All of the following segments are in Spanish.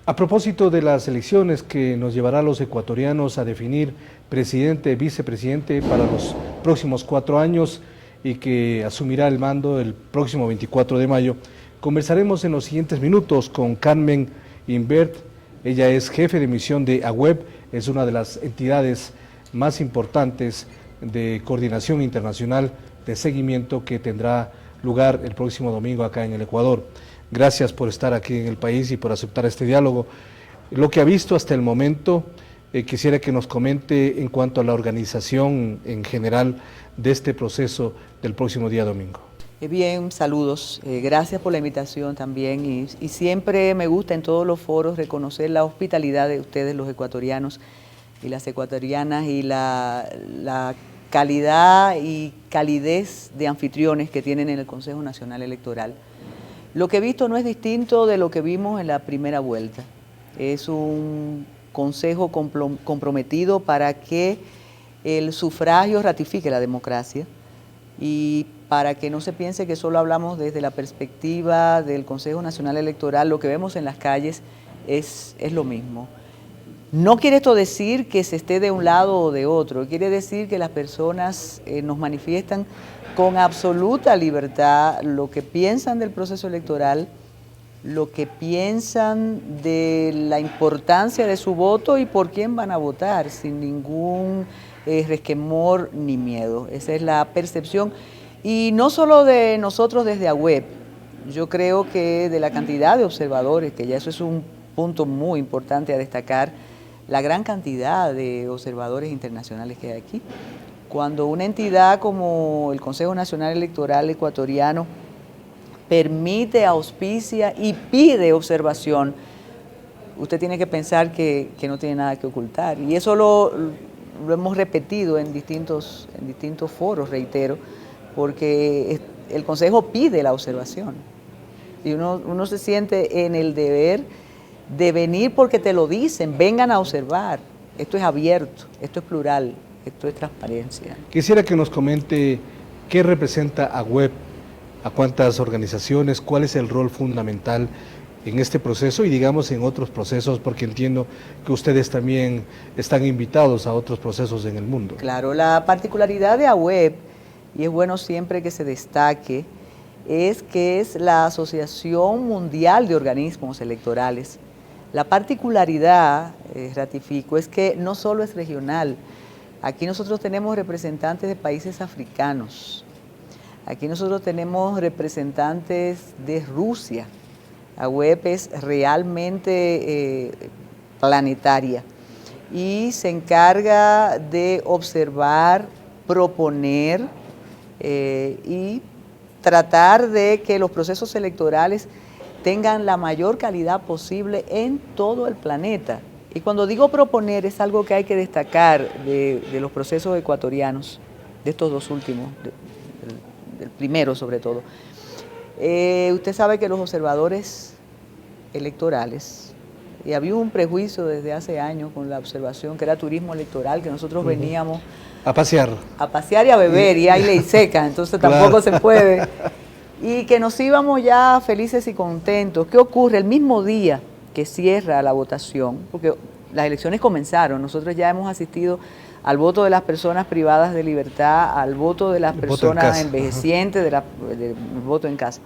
A propósito de las elecciones que nos llevará a los ecuatorianos a definir presidente, vicepresidente para los próximos 4 años y que asumirá el mando el próximo 24 de mayo, conversaremos en los siguientes minutos con Carmen Imbert. Ella es jefe de misión de AWEB, es una de las entidades más importantes de coordinación internacional de seguimiento que tendrá lugar el próximo domingo acá en el Ecuador. Gracias por estar aquí en el país y por aceptar este diálogo. Lo que ha visto hasta el momento, quisiera que nos comente en cuanto a la organización en general de este proceso del próximo día domingo. Bien, saludos. Gracias por la invitación también y siempre me gusta en todos los foros reconocer la hospitalidad de ustedes, los ecuatorianos y las ecuatorianas, y la calidad y calidez de anfitriones que tienen en el Consejo Nacional Electoral. Lo que he visto no es distinto de lo que vimos en la primera vuelta. Es un consejo comprometido para que el sufragio ratifique la democracia y para que no se piense que solo hablamos desde la perspectiva del Consejo Nacional Electoral. Lo que vemos en las calles es lo mismo. No quiere esto decir que se esté de un lado o de otro, quiere decir que las personas nos manifiestan con absoluta libertad lo que piensan del proceso electoral, lo que piensan de la importancia de su voto y por quién van a votar, sin ningún resquemor ni miedo. Esa es la percepción. Y no solo de nosotros desde AWEB, yo creo que de la cantidad de observadores, que ya eso es un punto muy importante a destacar, la gran cantidad de observadores internacionales que hay aquí. Cuando una entidad como el Consejo Nacional Electoral Ecuatoriano permite, auspicia y pide observación, usted tiene que pensar que no tiene nada que ocultar. Y eso lo hemos repetido en distintos foros, reitero, porque el Consejo pide la observación. Y uno se siente en el deber de venir porque te lo dicen, vengan a observar. Esto es abierto, esto es plural, esto es transparencia. Quisiera que nos comente qué representa AWEB, a cuántas organizaciones, cuál es el rol fundamental en este proceso y digamos en otros procesos, porque entiendo que ustedes también están invitados a otros procesos en el mundo. Claro, la particularidad de AWEB, y es bueno siempre que se destaque, es que es la Asociación Mundial de Organismos Electorales. La particularidad, ratifico, es que no solo es regional. Aquí nosotros tenemos representantes de países africanos. Aquí nosotros tenemos representantes de Rusia. AWEB es realmente planetaria y se encarga de observar, proponer y tratar de que los procesos electorales tengan la mayor calidad posible en todo el planeta. Y cuando digo proponer es algo que hay que destacar de los procesos ecuatorianos, de estos dos últimos, del primero sobre todo. Usted sabe que los observadores electorales, y había un prejuicio desde hace años con la observación, que era turismo electoral, que nosotros veníamos a pasear y a beber, y hay ley seca, entonces tampoco se puede. Y que nos íbamos ya felices y contentos. ¿Qué ocurre? El mismo día que cierra la votación, porque las elecciones comenzaron, nosotros ya hemos asistido al voto de las personas privadas de libertad, al voto de las personas envejecientes, del voto en casa.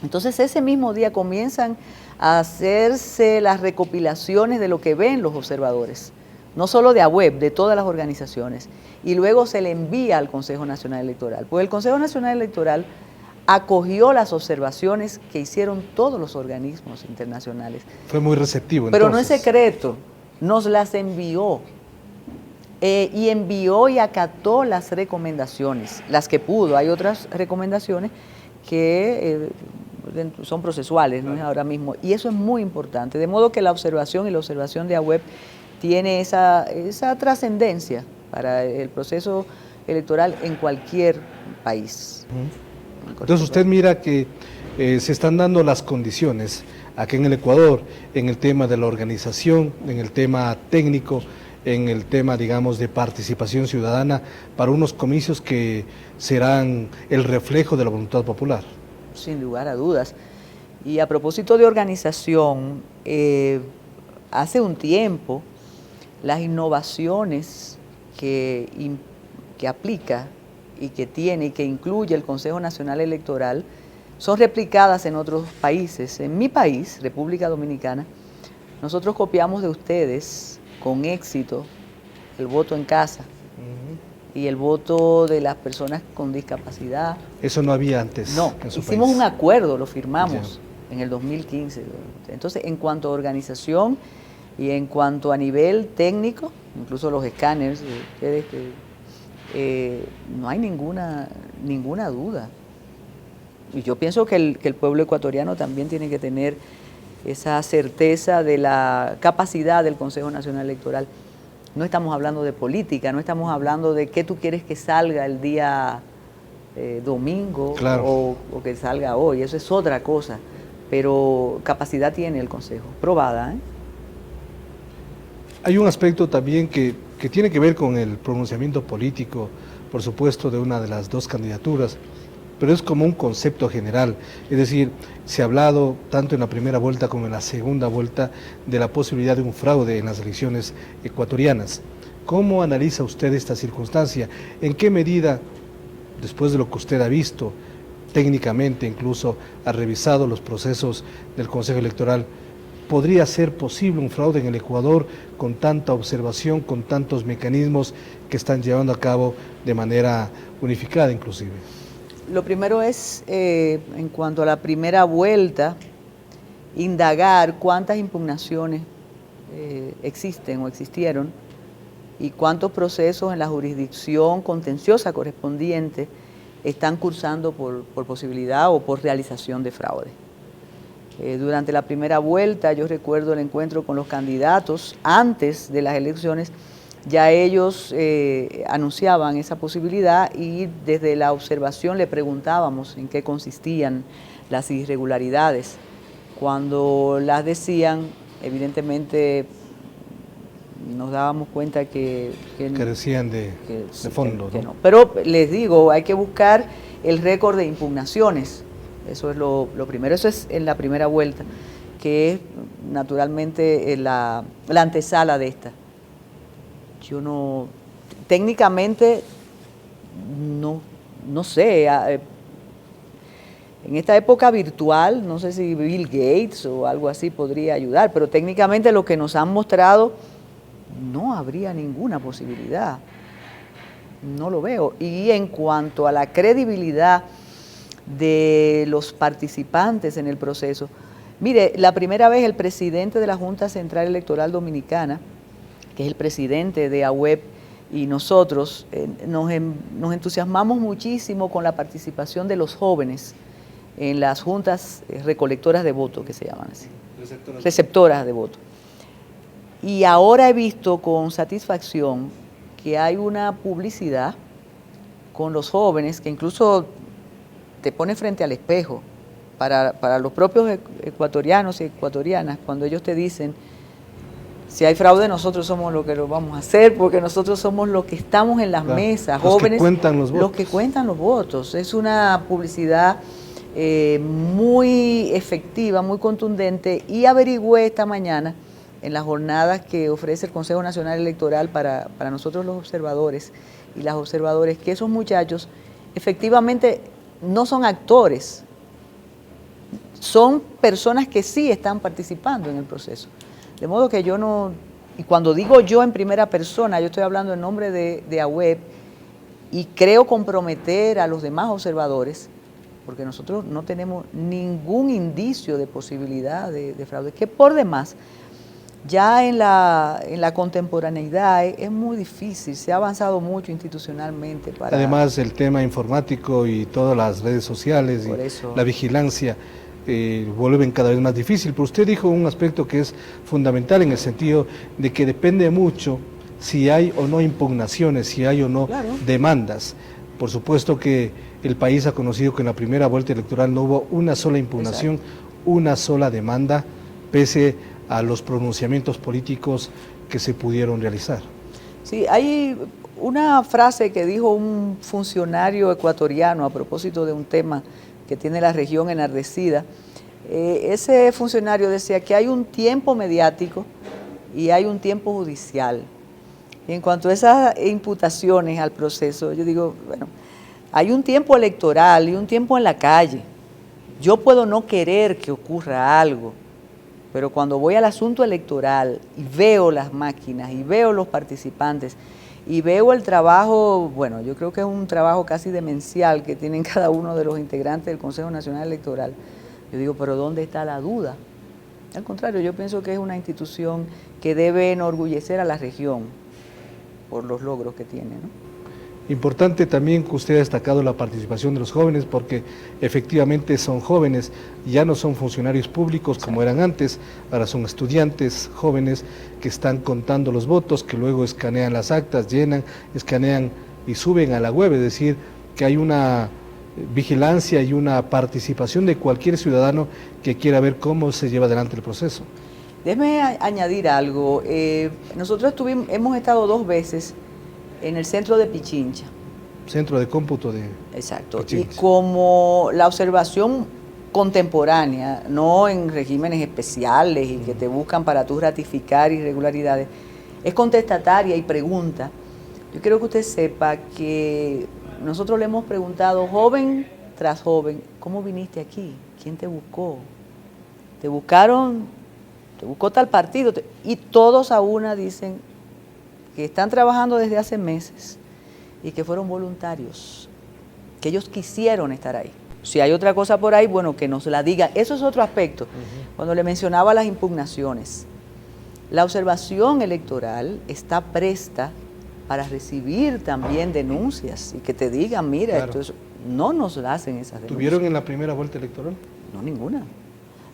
Entonces ese mismo día comienzan a hacerse las recopilaciones de lo que ven los observadores, no solo de AWEB, de todas las organizaciones, y luego se le envía al Consejo Nacional Electoral. Pues el Consejo Nacional Electoral acogió las observaciones que hicieron todos los organismos internacionales. Fue muy receptivo entonces. Pero no es secreto, nos las envió. Y envió y acató las recomendaciones, las que pudo. Hay otras recomendaciones que son procesuales, no es ahora mismo, y eso es muy importante, de modo que la observación y la observación de AWEB tiene esa trascendencia para el proceso electoral en cualquier país. Entonces usted mira que se están dando las condiciones aquí en el Ecuador, en el tema de la organización, en el tema técnico, en el tema, digamos, de participación ciudadana para unos comicios que serán el reflejo de la voluntad popular. Sin lugar a dudas. Y a propósito de organización, hace un tiempo las innovaciones que aplica y que tiene y que incluye el Consejo Nacional Electoral son replicadas en otros países. En mi país, República Dominicana, nosotros copiamos de ustedes con éxito el voto en casa y el voto de las personas con discapacidad. Eso no había antes. No, en su hicimos país. un acuerdo, lo firmamos en el 2015. Entonces, en cuanto a organización y en cuanto a nivel técnico, incluso los escáneres, ustedes no hay ninguna duda. Y yo pienso que el pueblo ecuatoriano también tiene que tener esa certeza de la capacidad del Consejo Nacional Electoral. No estamos hablando de política, no estamos hablando de qué tú quieres que salga el día domingo, claro, o que salga hoy, eso es otra cosa, pero capacidad tiene el Consejo, probada. Hay un aspecto también que tiene que ver con el pronunciamiento político, por supuesto, de una de las dos candidaturas, pero es como un concepto general. Es decir, se ha hablado tanto en la primera vuelta como en la segunda vuelta de la posibilidad de un fraude en las elecciones ecuatorianas. ¿Cómo analiza usted esta circunstancia? ¿En qué medida, después de lo que usted ha visto, técnicamente incluso ha revisado los procesos del Consejo Electoral, podría ser posible un fraude en el Ecuador con tanta observación, con tantos mecanismos que están llevando a cabo de manera unificada inclusive? Lo primero es, en cuanto a la primera vuelta, indagar cuántas impugnaciones existen o existieron y cuántos procesos en la jurisdicción contenciosa correspondiente están cursando por posibilidad o por realización de fraude. Durante la primera vuelta, yo recuerdo el encuentro con los candidatos antes de las elecciones, ya ellos anunciaban esa posibilidad y desde la observación le preguntábamos en qué consistían las irregularidades. Cuando las decían, evidentemente nos dábamos cuenta que carecían de fondo. ¿no? Pero les digo, hay que buscar el récord de impugnaciones. Eso es lo primero, eso es en la primera vuelta, que es naturalmente la antesala de esta. Yo no, técnicamente, no sé, en esta época virtual, no sé si Bill Gates o algo así podría ayudar, pero técnicamente lo que nos han mostrado, no habría ninguna posibilidad, no lo veo. Y en cuanto a la credibilidad de los participantes en el proceso, mire, la primera vez el presidente de la Junta Central Electoral Dominicana, que es el presidente de AWEP, y nosotros nos entusiasmamos muchísimo con la participación de los jóvenes en las juntas recolectoras de voto, que se llaman así, receptoras de voto. Y ahora he visto con satisfacción que hay una publicidad con los jóvenes que incluso te pone frente al espejo para los propios ecuatorianos y ecuatorianas, cuando ellos te dicen: si hay fraude, nosotros somos los que lo vamos a hacer, porque nosotros somos los que estamos en las mesas, jóvenes, los que cuentan los votos. Los que cuentan los votos. Es una publicidad muy efectiva, muy contundente, y averigüé esta mañana en las jornadas que ofrece el Consejo Nacional Electoral para nosotros los observadores y las observadoras, que esos muchachos efectivamente no son actores, son personas que sí están participando en el proceso. De modo que yo no, y cuando digo yo en primera persona, yo estoy hablando en nombre de AWEP, y creo comprometer a los demás observadores, porque nosotros no tenemos ningún indicio de posibilidad de fraude, que por demás, ya en la contemporaneidad es muy difícil, se ha avanzado mucho institucionalmente. Además, el tema informático y todas las redes sociales y la vigilancia vuelven cada vez más difícil. Pero usted dijo un aspecto que es fundamental en el sentido de que depende mucho si hay o no impugnaciones, si hay o no demandas. Por supuesto que el país ha conocido que en la primera vuelta electoral no hubo una sola impugnación, una sola demanda, pese a los pronunciamientos políticos que se pudieron realizar. Sí, hay una frase que dijo un funcionario ecuatoriano a propósito de un tema que tiene la región enardecida. ese funcionario decía que hay un tiempo mediático y hay un tiempo judicial. Y en cuanto a esas imputaciones al proceso, yo digo, bueno, hay un tiempo electoral y un tiempo en la calle. Yo puedo no querer que ocurra algo, pero cuando voy al asunto electoral y veo las máquinas y veo los participantes y veo el trabajo, bueno, yo creo que es un trabajo casi demencial que tienen cada uno de los integrantes del Consejo Nacional Electoral, yo digo, pero ¿dónde está la duda? Al contrario, yo pienso que es una institución que debe enorgullecer a la región por los logros que tiene, ¿no? Importante también que usted ha destacado la participación de los jóvenes, porque efectivamente son jóvenes, ya no son funcionarios públicos como eran antes, ahora son estudiantes jóvenes que están contando los votos, que luego escanean las actas, llenan, escanean y suben a la web, es decir, que hay una vigilancia y una participación de cualquier ciudadano que quiera ver cómo se lleva adelante el proceso. Déjeme añadir algo. Nosotros hemos estado 2 veces en el centro de Pichincha. Centro de cómputo de Exacto. Pichincha. Y como la observación contemporánea, no en regímenes especiales y que te buscan para tú ratificar irregularidades, es contestataria y pregunta. Yo quiero que usted sepa que nosotros le hemos preguntado joven tras joven, ¿cómo viniste aquí? ¿Quién te buscó? ¿Te buscaron? ¿Te buscó tal partido? Y todos a una dicen que están trabajando desde hace meses y que fueron voluntarios, que ellos quisieron estar ahí. Si hay otra cosa por ahí, bueno, que nos la diga. Eso es otro aspecto. Cuando le mencionaba las impugnaciones, la observación electoral está presta para recibir también denuncias y que te digan, mira, claro, esto es, no nos la hacen esas denuncias. ¿Tuvieron en la primera vuelta electoral? No, ninguna.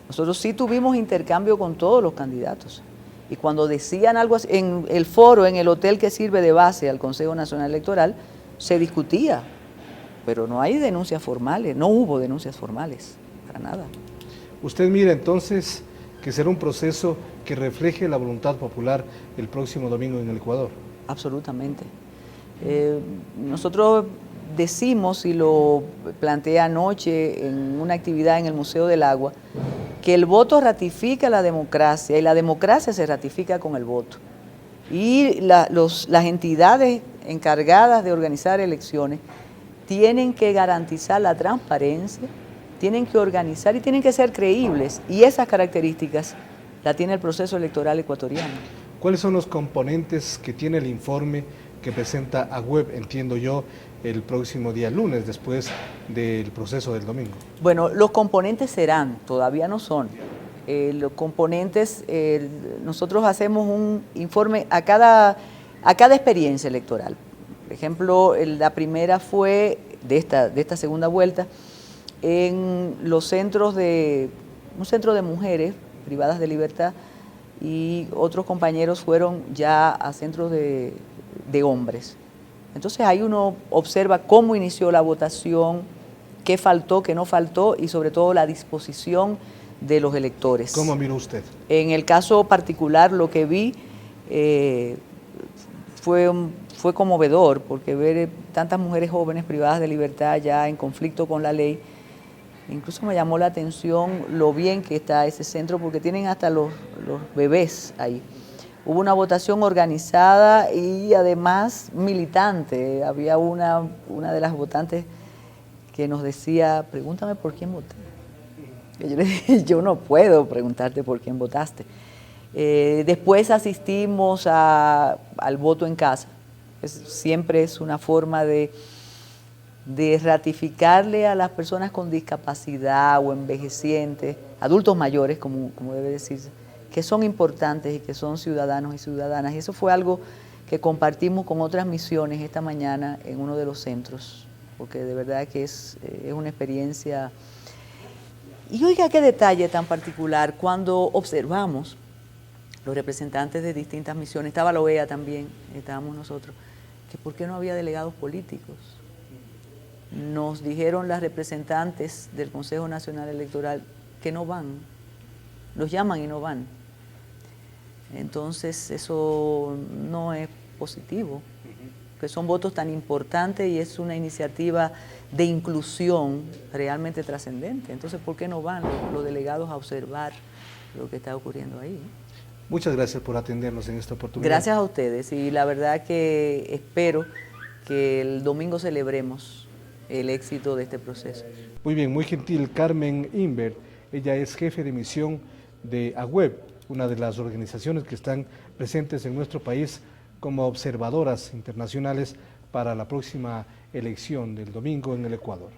Nosotros sí tuvimos intercambio con todos los candidatos. Y cuando decían algo así, en el foro, en el hotel que sirve de base al Consejo Nacional Electoral, se discutía, pero no hay denuncias formales, no hubo denuncias formales, para nada. Usted mira entonces que será un proceso que refleje la voluntad popular el próximo domingo en el Ecuador. Absolutamente. Nosotros decimos, y lo planteé anoche en una actividad en el Museo del Agua, que el voto ratifica la democracia y la democracia se ratifica con el voto. Y las entidades encargadas de organizar elecciones tienen que garantizar la transparencia, tienen que organizar y tienen que ser creíbles. Y esas características la tiene el proceso electoral ecuatoriano. ¿Cuáles son los componentes que tiene el informe que presenta a web, entiendo yo, el próximo día lunes, después del proceso del domingo? Bueno, los componentes serán, todavía no son. Los componentes, nosotros hacemos un informe a cada experiencia electoral. Por ejemplo, la primera fue de esta segunda vuelta en los centros un centro de mujeres privadas de libertad, y otros compañeros fueron ya a centros de hombres. Entonces ahí uno observa cómo inició la votación, qué faltó, qué no faltó y sobre todo la disposición de los electores. ¿Cómo miró usted? En el caso particular lo que vi fue conmovedor, porque ver tantas mujeres jóvenes privadas de libertad ya en conflicto con la ley, incluso me llamó la atención lo bien que está ese centro, porque tienen hasta los bebés ahí. Hubo una votación organizada y además militante. Había una de las votantes que nos decía, pregúntame por quién voté. Y yo le dije, yo no puedo preguntarte por quién votaste. Después asistimos al voto en casa. Siempre es una forma de ratificarle a las personas con discapacidad o envejecientes, adultos mayores, como debe decirse, que son importantes y que son ciudadanos y ciudadanas. Y eso fue algo que compartimos con otras misiones esta mañana en uno de los centros, porque de verdad que es una experiencia. Y oiga qué detalle tan particular, cuando observamos los representantes de distintas misiones, estaba la OEA también, estábamos nosotros, que por qué no había delegados políticos. Nos dijeron las representantes del Consejo Nacional Electoral que no van, los llaman y no van. Entonces eso no es positivo. que son votos tan importantes y es una iniciativa de inclusión realmente trascendente. Entonces, ¿por qué no van los delegados a observar lo que está ocurriendo ahí? Muchas gracias por atendernos en esta oportunidad. Gracias a ustedes y la verdad que espero que el domingo celebremos el éxito de este proceso. Muy bien, muy gentil Carmen Inver. Ella es jefe de misión de AWEB, una de las organizaciones que están presentes en nuestro país como observadoras internacionales para la próxima elección del domingo en el Ecuador.